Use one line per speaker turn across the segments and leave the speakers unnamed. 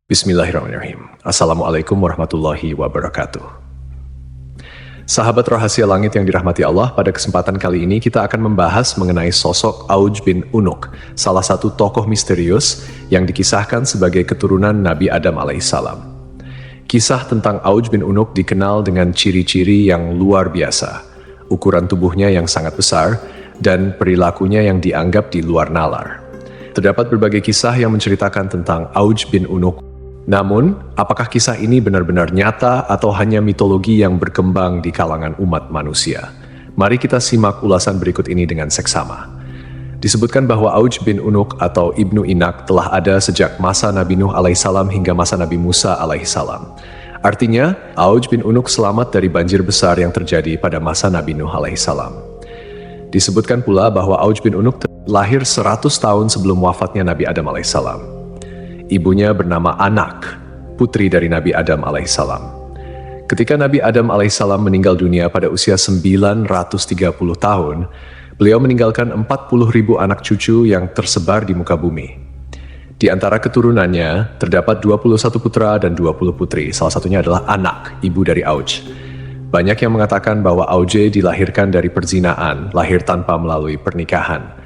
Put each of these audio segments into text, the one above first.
Bismillahirrahmanirrahim. Assalamualaikum warahmatullahi wabarakatuh. Sahabat rahasia langit yang dirahmati Allah, pada kesempatan kali ini kita akan membahas mengenai sosok Auj bin Unuk, salah satu tokoh misterius yang dikisahkan sebagai keturunan Nabi Adam alaihissalam. Kisah tentang Auj bin Unuk dikenal dengan ciri-ciri yang luar biasa, ukuran tubuhnya yang sangat besar, dan perilakunya yang dianggap di luar nalar. Terdapat berbagai kisah yang menceritakan tentang Auj bin Unuk. Namun, apakah kisah ini benar-benar nyata atau hanya mitologi yang berkembang di kalangan umat manusia? Mari kita simak ulasan berikut ini dengan seksama. Disebutkan bahwa Auj bin Unuk atau Ibnu Inak telah ada sejak masa Nabi Nuh alaihissalam hingga masa Nabi Musa alaihissalam. Artinya, Auj bin Unuk selamat dari banjir besar yang terjadi pada masa Nabi Nuh alaihissalam. Disebutkan pula bahwa Auj bin Unuk lahir 100 tahun sebelum wafatnya Nabi Adam alaihissalam. Ibunya bernama Anak, putri dari Nabi Adam alaihissalam. Ketika Nabi Adam alaihissalam meninggal dunia pada usia 930 tahun, beliau meninggalkan 40.000 anak cucu yang tersebar di muka bumi. Di antara keturunannya, terdapat 21 putra dan 20 putri, salah satunya adalah Anak, ibu dari Auj. Banyak yang mengatakan bahwa Auj dilahirkan dari perzinaan, lahir tanpa melalui pernikahan.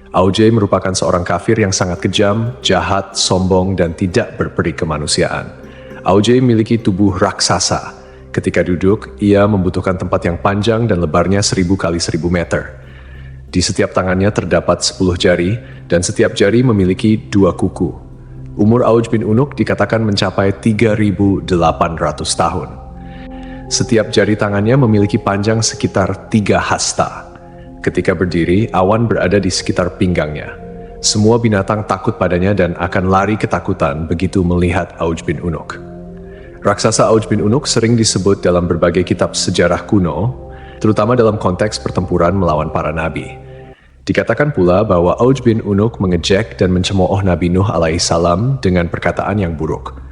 Auj merupakan seorang kafir yang sangat kejam, jahat, sombong, dan tidak berperi kemanusiaan. Auj memiliki tubuh raksasa. Ketika duduk, ia membutuhkan tempat yang panjang dan lebarnya 1000 kali 1000 meter. Di setiap tangannya terdapat 10 jari, dan setiap jari memiliki 2 kuku. Umur Auj bin Unuk dikatakan mencapai 3.800 tahun. Setiap jari tangannya memiliki panjang sekitar 3 hasta. Ketika berdiri, awan berada di sekitar pinggangnya. Semua binatang takut padanya dan akan lari ketakutan begitu melihat Auj bin Unuk. Raksasa Auj bin Unuk sering disebut dalam berbagai kitab sejarah kuno, terutama dalam konteks pertempuran melawan para nabi. Dikatakan pula bahwa Auj bin Unuk mengejek dan mencemooh Nabi Nuh alaihissalam dengan perkataan yang buruk.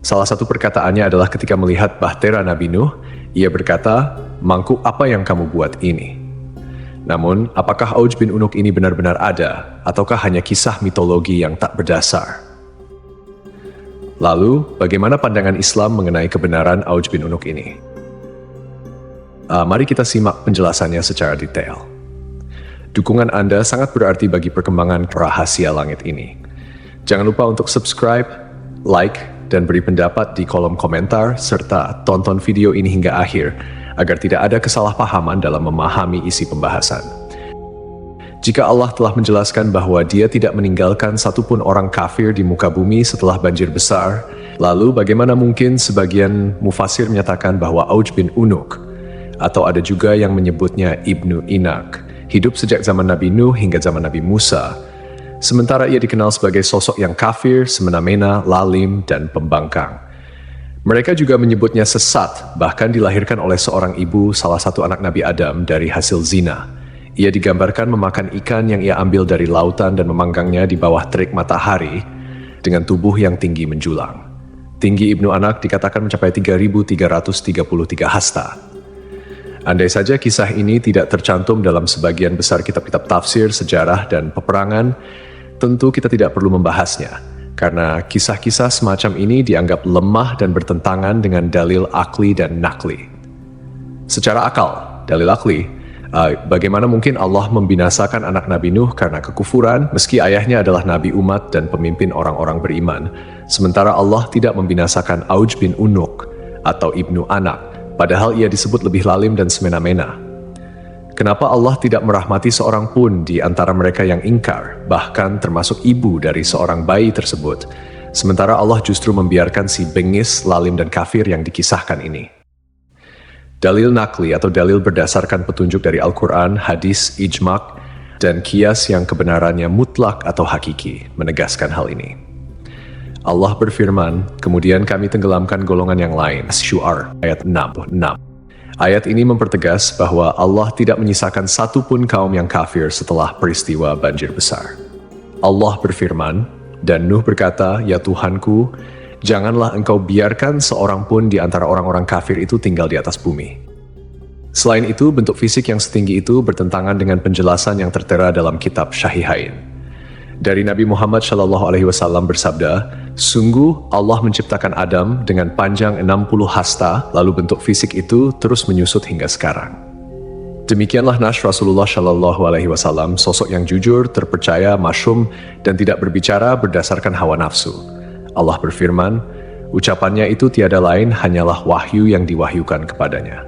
Salah satu perkataannya adalah ketika melihat bahtera Nabi Nuh, ia berkata, "Mangkuk apa yang kamu buat ini?" Namun, apakah Auj bin Unuk ini benar-benar ada, ataukah hanya kisah mitologi yang tak berdasar? Lalu, bagaimana pandangan Islam mengenai kebenaran Auj bin Unuk ini? Mari kita simak penjelasannya secara detail. Dukungan Anda sangat berarti bagi perkembangan rahasia langit ini. Jangan lupa untuk subscribe, like, dan beri pendapat di kolom komentar, serta tonton video ini hingga akhir, agar tidak ada kesalahpahaman dalam memahami isi pembahasan. Jika Allah telah menjelaskan bahwa Dia tidak meninggalkan satupun orang kafir di muka bumi setelah banjir besar, lalu bagaimana mungkin sebagian mufasir menyatakan bahwa Auj bin Unuk, atau ada juga yang menyebutnya Ibnu Inak, hidup sejak zaman Nabi Nuh hingga zaman Nabi Musa, sementara ia dikenal sebagai sosok yang kafir, semena-mena, lalim, dan pembangkang. Mereka juga menyebutnya sesat, bahkan dilahirkan oleh seorang ibu salah satu anak Nabi Adam dari hasil zina. Ia digambarkan memakan ikan yang ia ambil dari lautan dan memanggangnya di bawah terik matahari dengan tubuh yang tinggi menjulang. Tinggi Ibnu Anak dikatakan mencapai 3.333 hasta. Andai saja kisah ini tidak tercantum dalam sebagian besar kitab-kitab tafsir, sejarah, dan peperangan, tentu kita tidak perlu membahasnya. Karena kisah-kisah semacam ini dianggap lemah dan bertentangan dengan dalil akli dan nakli. Secara akal, dalil akli, bagaimana mungkin Allah membinasakan anak Nabi Nuh karena kekufuran, meski ayahnya adalah nabi umat dan pemimpin orang-orang beriman, sementara Allah tidak membinasakan Auj bin Unuk atau Ibnu Anak, padahal ia disebut lebih lalim dan semena-mena. Kenapa Allah tidak merahmati seorang pun di antara mereka yang ingkar, bahkan termasuk ibu dari seorang bayi tersebut, sementara Allah justru membiarkan si bengis, lalim, dan kafir yang dikisahkan ini? Dalil nakli atau dalil berdasarkan petunjuk dari Al-Quran, hadis, ijma', dan qiyas yang kebenarannya mutlak atau hakiki, menegaskan hal ini. Allah berfirman, kemudian kami tenggelamkan golongan yang lain. Syu'ar, ayat 66. Ayat ini mempertegas bahwa Allah tidak menyisakan satupun kaum yang kafir setelah peristiwa banjir besar. Allah berfirman, dan Nuh berkata, "Ya Tuhanku, janganlah engkau biarkan seorang pun di antara orang-orang kafir itu tinggal di atas bumi." Selain itu, bentuk fisik yang setinggi itu bertentangan dengan penjelasan yang tertera dalam kitab Syahihain. Dari Nabi Muhammad SAW bersabda, sungguh Allah menciptakan Adam dengan panjang 60 hasta, lalu bentuk fisik itu terus menyusut hingga sekarang. Demikianlah Nash Rasulullah SAW, sosok yang jujur, terpercaya, masyhum, dan tidak berbicara berdasarkan hawa nafsu. Allah berfirman, ucapannya itu tiada lain hanyalah wahyu yang diwahyukan kepadanya.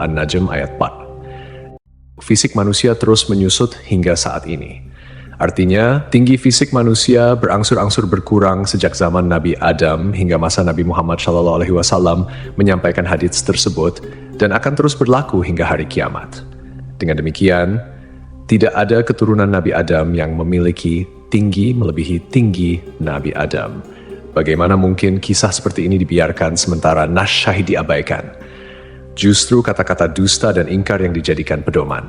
An-Najm ayat 4. Fisik manusia terus menyusut hingga saat ini. Artinya, tinggi fisik manusia berangsur-angsur berkurang sejak zaman Nabi Adam hingga masa Nabi Muhammad SAW menyampaikan hadits tersebut dan akan terus berlaku hingga hari kiamat. Dengan demikian, tidak ada keturunan Nabi Adam yang memiliki tinggi melebihi tinggi Nabi Adam. Bagaimana mungkin kisah seperti ini dibiarkan sementara Nash Syahid diabaikan? Justru kata-kata dusta dan ingkar yang dijadikan pedoman.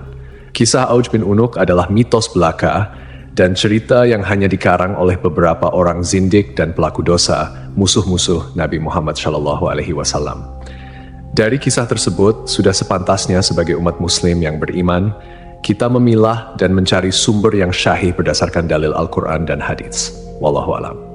Kisah Auj bin Unuk adalah mitos belaka dan cerita yang hanya dikarang oleh beberapa orang zindik dan pelaku dosa, musuh-musuh Nabi Muhammad SAW. Dari kisah tersebut, sudah sepantasnya sebagai umat muslim yang beriman, kita memilah dan mencari sumber yang syahih berdasarkan dalil Al-Quran dan hadits. Wallahu a'lam.